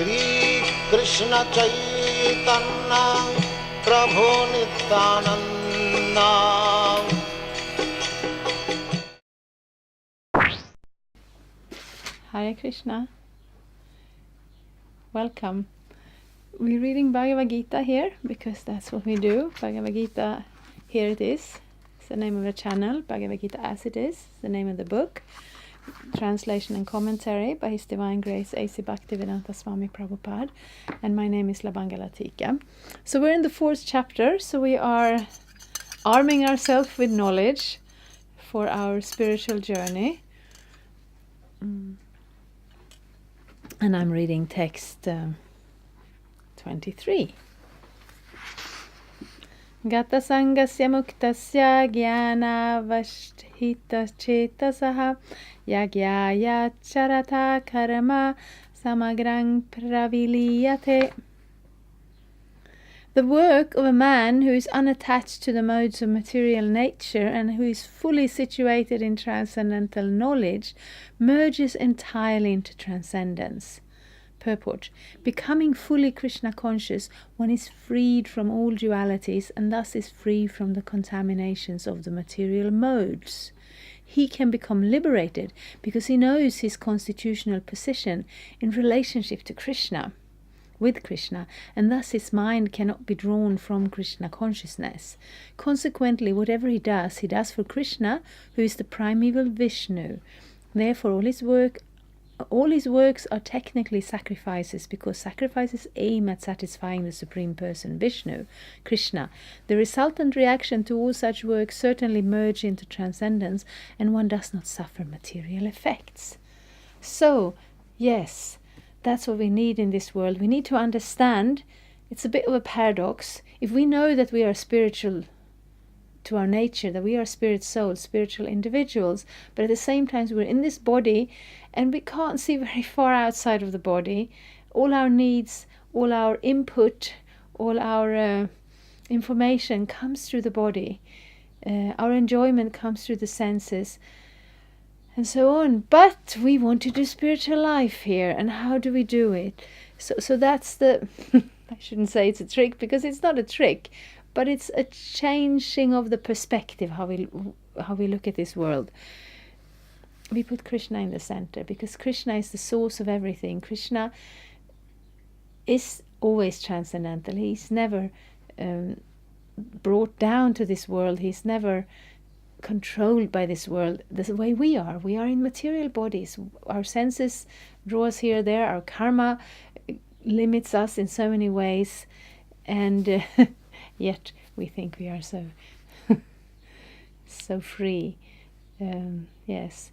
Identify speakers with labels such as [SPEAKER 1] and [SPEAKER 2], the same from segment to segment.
[SPEAKER 1] Shri Krishna Chaitanya Prabhu Nityananda.
[SPEAKER 2] Hare Krishna. Welcome. We're reading Bhagavad-gita here because that's what we do. Bhagavad-gita, here it is. It's the name of the channel. Bhagavad-gita as it is, the name of the book. Translation and commentary by His Divine Grace A.C. Bhaktivedanta Swami Prabhupada. And my name is Labangalatika. So we're in the 4th chapter. So we are arming ourselves with knowledge for our spiritual journey. And I'm reading text 23. Gata sangasya muktasya jnana vasthita chetasaha yagyaya charata karma samagrang praviliyate. The work of a man who is unattached to the modes of material nature and who is fully situated in transcendental knowledge merges entirely into transcendence. Purport. Becoming fully Krishna conscious, one is freed from all dualities and thus is free from the contaminations of the material modes. He can become liberated because he knows his constitutional position in relationship to Krishna, with Krishna, and thus his mind cannot be drawn from Krishna consciousness. Consequently, whatever he does for Krishna, who is the primeval Vishnu. Therefore, all his works are technically sacrifices, because sacrifices aim at satisfying the Supreme Person, Vishnu, Krishna. The resultant reaction to all such works certainly merge into transcendence, and one does not suffer material effects. So, yes, that's what we need in this world. We need to understand, it's a bit of a paradox. If we know that we are spiritual to our nature, that we are spirit souls, spiritual individuals, but at the same time we're in this body and we can't see very far outside of the body. All our needs, all our input, all our information comes through the body. Our enjoyment comes through the senses and so on. But we want to do spiritual life here, and how do we do it? So that's the I shouldn't say it's a trick, because it's not a trick, but it's a changing of the perspective, how we look at this world. We put Krishna in the center, because Krishna is the source of everything. Krishna is always transcendental. He's never brought down to this world. He's never controlled by this world the way we are. We are in material bodies. Our senses draw us here, there. Our karma limits us in so many ways, and yet we think we are so so free. Yes,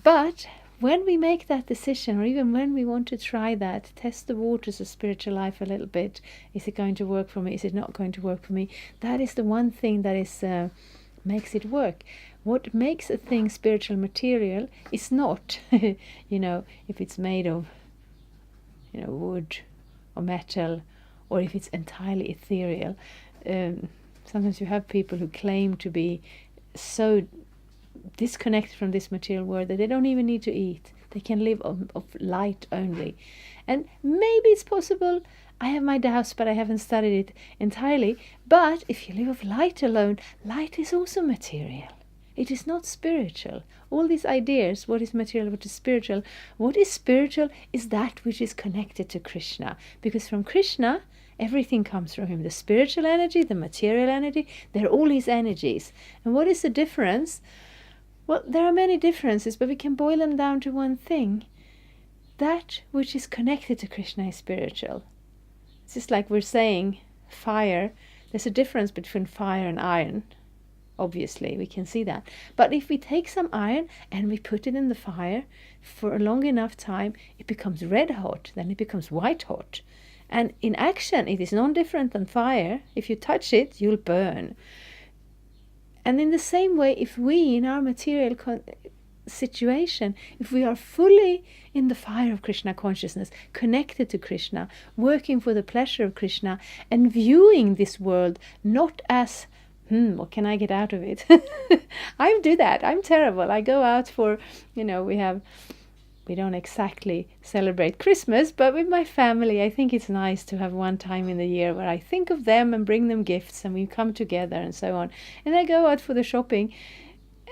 [SPEAKER 2] but when we make that decision, or even when we want to try that, test the waters of spiritual life a little bit, is it going to work for me, is it not going to work for me, that is the one thing that is makes it work. What makes a thing spiritual material is not if it's made of wood or metal, or if it's entirely ethereal. Sometimes you have people who claim to be so disconnected from this material world that they don't even need to eat. They can live of light only. And maybe it's possible. I have my doubts, but I haven't studied it entirely. But if you live of light alone, light is also material. It is not spiritual. All these ideas, what is material, what is spiritual is that which is connected to Krishna. Because from Krishna, everything comes from him. The spiritual energy, the material energy, they're all his energies. And what is the difference? Well, there are many differences, but we can boil them down to one thing. That which is connected to Krishna is spiritual. It's just like we're saying fire. There's a difference between fire and iron. Obviously, we can see that. But if we take some iron and we put it in the fire for a long enough time, it becomes red hot, then it becomes white hot. And in action, it is no different than fire. If you touch it, you'll burn. And in the same way, if we, in our material situation, if we are fully in the fire of Krishna consciousness, connected to Krishna, working for the pleasure of Krishna, and viewing this world not as, what can I get out of it? I do that. I'm terrible. I go out for, we have we don't exactly celebrate Christmas, but with my family, I think it's nice to have one time in the year where I think of them and bring them gifts and we come together and so on. And I go out for the shopping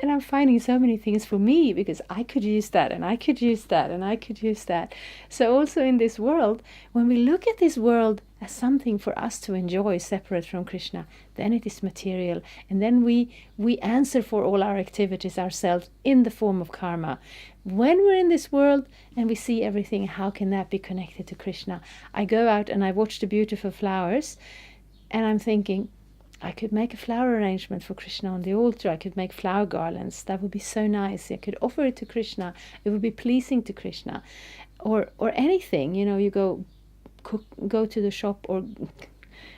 [SPEAKER 2] and I'm finding so many things for me because I could use that and I could use that and I could use that. So also in this world, when we look at this world as something for us to enjoy separate from Krishna, then it is material. And then we answer for all our activities ourselves in the form of karma. When we're in this world and we see everything, how can that be connected to Krishna? I go out and I watch the beautiful flowers and I'm thinking, I could make a flower arrangement for Krishna on the altar. I could make flower garlands. That would be so nice. I could offer it to Krishna. It would be pleasing to Krishna. Or anything, you go to the shop, or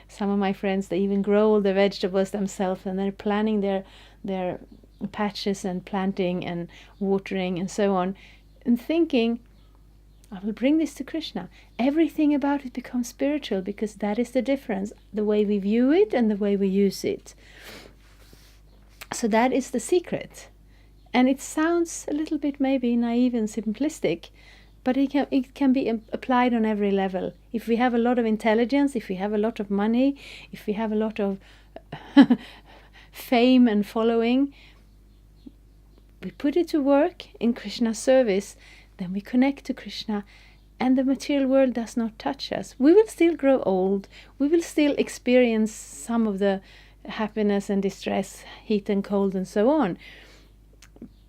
[SPEAKER 2] some of my friends, they even grow all the vegetables themselves and they're planning their patches and planting and watering and so on, and thinking, I will bring this to Krishna. Everything about it becomes spiritual because that is the difference, the way we view it and the way we use it. So that is the secret. And it sounds a little bit maybe naive and simplistic, but it can be applied on every level. If we have a lot of intelligence, if we have a lot of money, if we have a lot of fame and following, we put it to work in Krishna's service, then we connect to Krishna and the material world does not touch us. We will still grow old. We will still experience some of the happiness and distress, heat and cold and so on.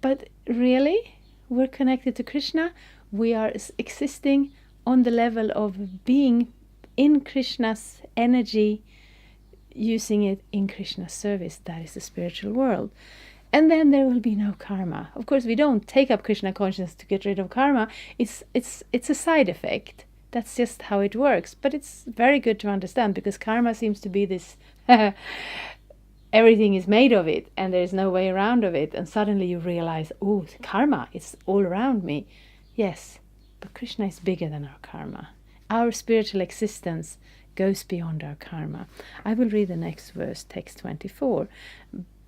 [SPEAKER 2] But really, we're connected to Krishna. We are existing on the level of being in Krishna's energy, using it in Krishna's service. That is the spiritual world. And then there will be no karma. Of course, we don't take up Krishna consciousness to get rid of karma. It's a side effect. That's just how it works. But it's very good to understand because karma seems to be this everything is made of it and there's no way around of it. And suddenly you realize, oh, karma is all around me. Yes, but Krishna is bigger than our karma. Our spiritual existence goes beyond our karma. I will read the next verse, text 24.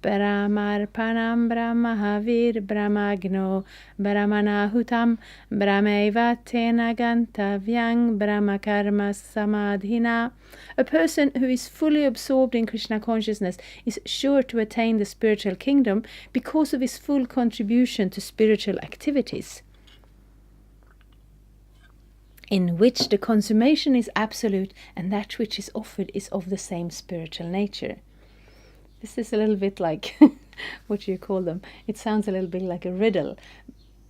[SPEAKER 2] Brahmarpanam Brahmahavir Brahmagno Brahmanahutam Brahmeva Tena Gantavyang Brahmakarma Samadhina. A person who is fully absorbed in Krishna consciousness is sure to attain the spiritual kingdom because of his full contribution to spiritual activities, in which the consummation is absolute and that which is offered is of the same spiritual nature. This is a little bit like, what do you call them? It sounds a little bit like a riddle,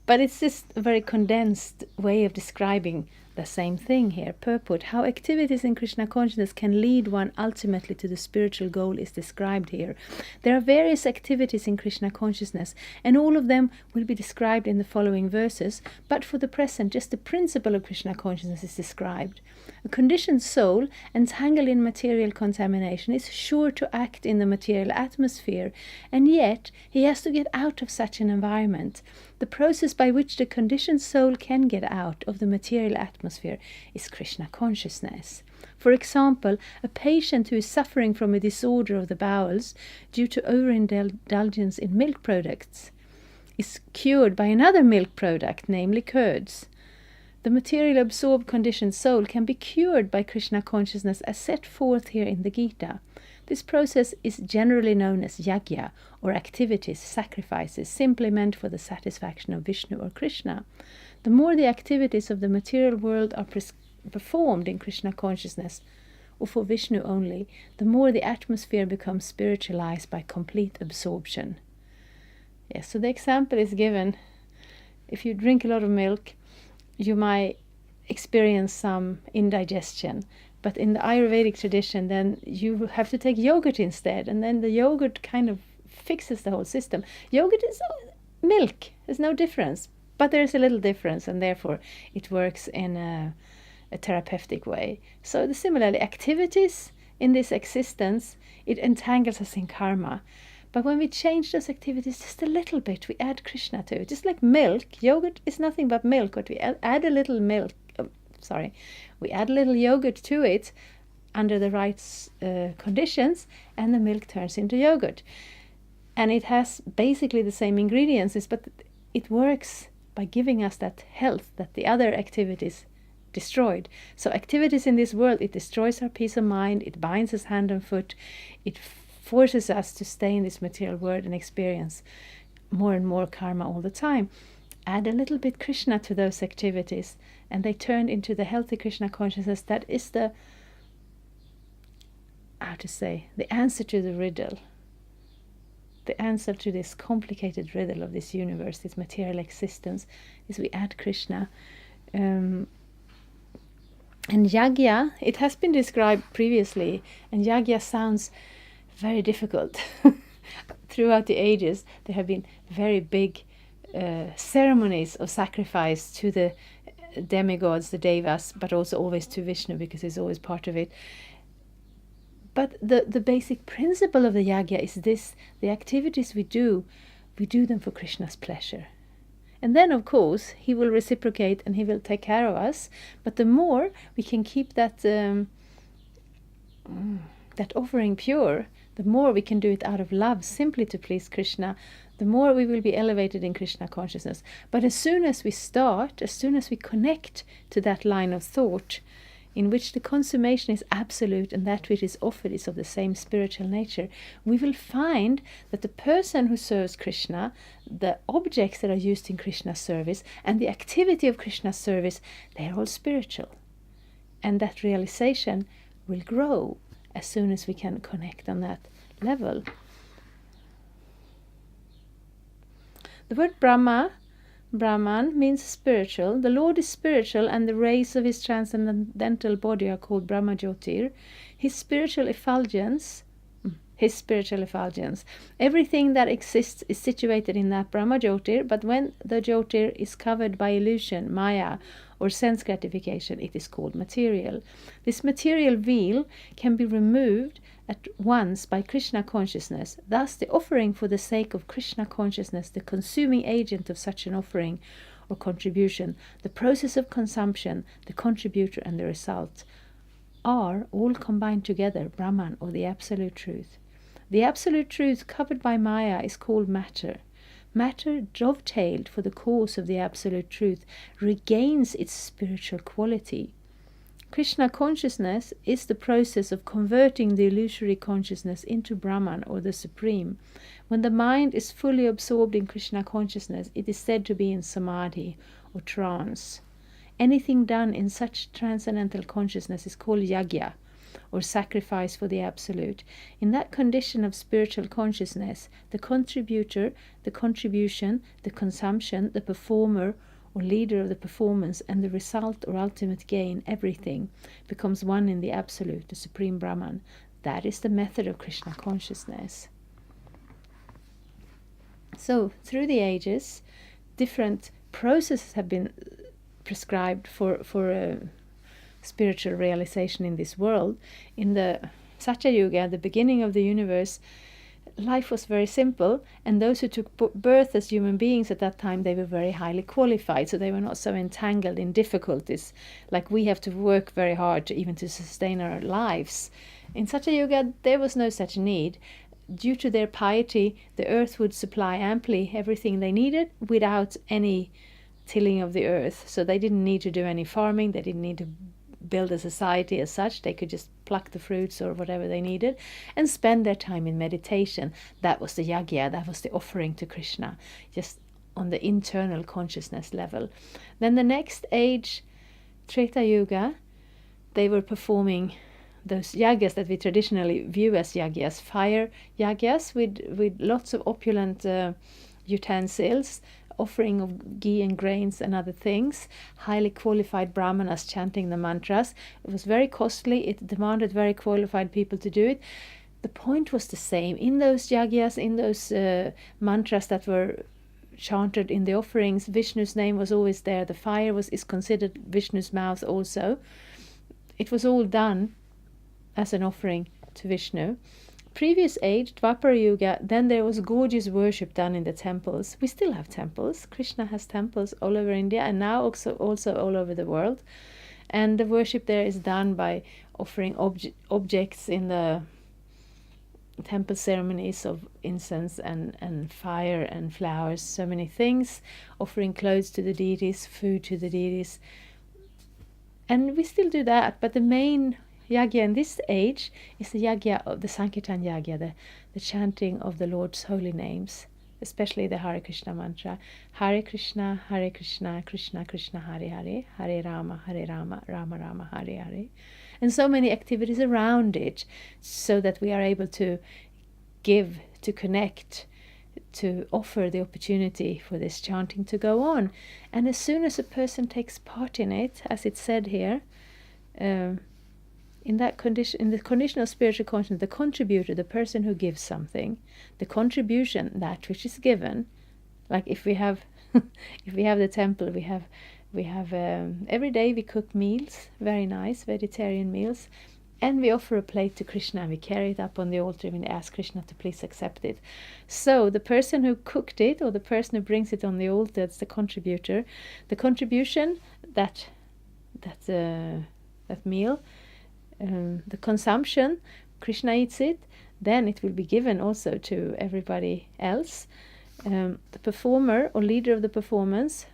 [SPEAKER 2] but it's just a very condensed way of describing the same thing here. Purport: how activities in Krishna consciousness can lead one ultimately to the spiritual goal is described here. There are various activities in Krishna consciousness, and all of them will be described in the following verses, but for the present, just the principle of Krishna consciousness is described. A conditioned soul, entangled in material contamination, is sure to act in the material atmosphere, and yet he has to get out of such an environment. The process by which the conditioned soul can get out of the material atmosphere is Krishna consciousness. For example, a patient who is suffering from a disorder of the bowels due to overindulgence in milk products is cured by another milk product, namely curds. The material absorbed conditioned soul can be cured by Krishna consciousness as set forth here in the Gita. This process is generally known as yajna, or activities, sacrifices, simply meant for the satisfaction of Vishnu or Krishna. The more the activities of the material world are performed in Krishna consciousness, or for Vishnu only, the more the atmosphere becomes spiritualized by complete absorption. Yes, so the example is given. If you drink a lot of milk, you might experience some indigestion. But in the Ayurvedic tradition, then you have to take yogurt instead. And then the yogurt kind of fixes the whole system. Yogurt is milk. There's no difference. But there's a little difference, and therefore it works in a therapeutic way. So similarly, activities in this existence, it entangles us in karma. But when we change those activities just a little bit, we add Krishna to it. Just like milk, yogurt is nothing but milk, but we add a little we add a little yogurt to it under the right conditions, and the milk turns into yogurt. And it has basically the same ingredients, but it works by giving us that health that the other activities destroyed. So activities in this world, it destroys our peace of mind, it binds us hand and foot, it forces us to stay in this material world and experience more and more karma all the time. Add a little bit Krishna to those activities, and they turn into the healthy Krishna consciousness that is the, the answer to the riddle. The answer to this complicated riddle of this universe, this material existence, is we add Krishna. And yagya, it has been described previously, and yagya sounds very difficult. Throughout the ages, there have been very big ceremonies of sacrifice to the demigods, the devas, but also always to Vishnu, because he's always part of it. But the basic principle of the yagya is this: the activities we do them for Krishna's pleasure. And then, of course, he will reciprocate and he will take care of us. But the more we can keep that that offering pure, the more we can do it out of love, simply to please Krishna, the more we will be elevated in Krishna consciousness. But as soon as we connect to that line of thought, in which the consummation is absolute and that which is offered is of the same spiritual nature, we will find that the person who serves Krishna, the objects that are used in Krishna's service, and the activity of Krishna's service, they are all spiritual. And that realization will grow as soon as we can connect on that level. The word Brahman means spiritual. The Lord is spiritual, and the rays of his transcendental body are called Brahma Jyotir. His spiritual effulgence, everything that exists is situated in that Brahma Jyotir, but when the Jyotir is covered by illusion, Maya, or sense gratification, it is called material. This material veil can be removed at once by Krishna consciousness. Thus, the offering for the sake of Krishna consciousness, the consuming agent of such an offering or contribution, the process of consumption, the contributor and the result, are all combined together, Brahman, or the absolute truth. The absolute truth covered by Maya is called matter. Matter, dovetailed for the cause of the absolute truth, regains its spiritual quality. Krishna consciousness is the process of converting the illusory consciousness into Brahman, or the Supreme. When the mind is fully absorbed in Krishna consciousness, it is said to be in samadhi, or trance. Anything done in such transcendental consciousness is called yagya, or sacrifice for the absolute. In that condition of spiritual consciousness, the contributor, the contribution, the consumption, the performer or leader of the performance, and the result or ultimate gain, everything, becomes one in the absolute, the Supreme Brahman. That is the method of Krishna consciousness. So, through the ages, different processes have been prescribed for spiritual realization in this world. In the Satya Yuga, the beginning of the universe, life was very simple, and those who took birth as human beings at that time, they were very highly qualified, so they were not so entangled in difficulties like we have to work very hard to sustain our lives. In Satya Yuga, there was no such need. Due to their piety, the earth would supply amply everything they needed without any tilling of the earth. So they didn't need to do any farming, they didn't need to build a society as such. They could just pluck the fruits or whatever they needed and spend their time in meditation. That was the yagya, that was the offering to Krishna, just on the internal consciousness level. Then the next age, Treta Yuga, they were performing those yagyas that we traditionally view as yagyas, fire yagyas with lots of opulent utensils, offering of ghee and grains and other things, highly qualified brahmanas chanting the mantras. It was very costly, it demanded very qualified people to do it. The point was the same. In those yagyas, in those mantras that were chanted in the offerings, Vishnu's name was always there. The fire is considered Vishnu's mouth also. It was all done as an offering to Vishnu. Previous age, Dwapara Yuga, then there was gorgeous worship done in the temples. We still have temples. Krishna has temples all over India and now also all over the world. And the worship there is done by offering objects in the temple ceremonies of incense and fire and flowers, so many things, offering clothes to the deities, food to the deities. And we still do that, but the main yagya in this age is the yagya of the Sankirtan yagya, the chanting of the Lord's holy names, especially the Hare Krishna mantra. Hare Krishna, Krishna Krishna, Hare Hare, Hare Rama, Rama Rama, Hare Hare. And so many activities around it, so that we are able to give, to connect, to offer the opportunity for this chanting to go on. And as soon as a person takes part in it, as it's said here, in that condition, in the condition of spiritual consciousness, the contributor, the person who gives something, the contribution, that which is given, like if we have if we have the temple, we have every day we cook meals, very nice vegetarian meals, and we offer a plate to Krishna, and we carry it up on the altar, and we ask Krishna to please accept it. So the person who cooked it, or the person who brings it on the altar, that's the contributor. The contribution, that meal, the consumption, Krishna eats it, then it will be given also to everybody else. The performer or leader of the performance,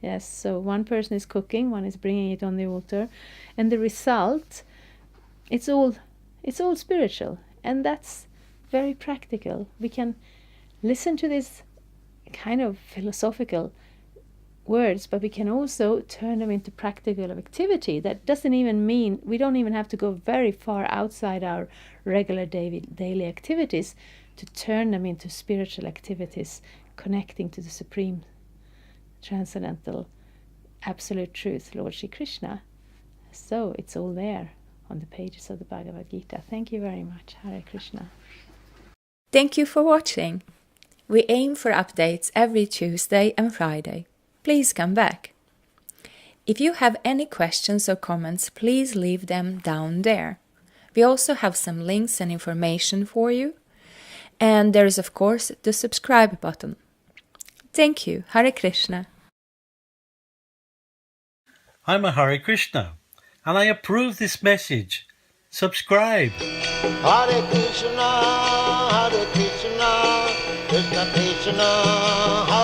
[SPEAKER 2] yes, so one person is cooking, one is bringing it on the altar, and the result, it's all spiritual, and that's very practical. We can listen to this kind of philosophical words, but we can also turn them into practical activity. That doesn't even mean we don't even have to go very far outside our regular daily activities to turn them into spiritual activities, connecting to the supreme transcendental absolute truth, Lord Shri Krishna. So it's all there on the pages of the Bhagavad-gita. Thank you very much. Hare Krishna.
[SPEAKER 3] Thank you for watching. We aim for updates every Tuesday and Friday. Please come back. If you have any questions or comments, please leave them down there. We also have some links and information for you. And there is, of course, the subscribe button. Thank you. Hare Krishna.
[SPEAKER 4] I'm a Hare Krishna, and I approve this message. Subscribe.
[SPEAKER 1] Hare Krishna, Krishna Krishna, Hare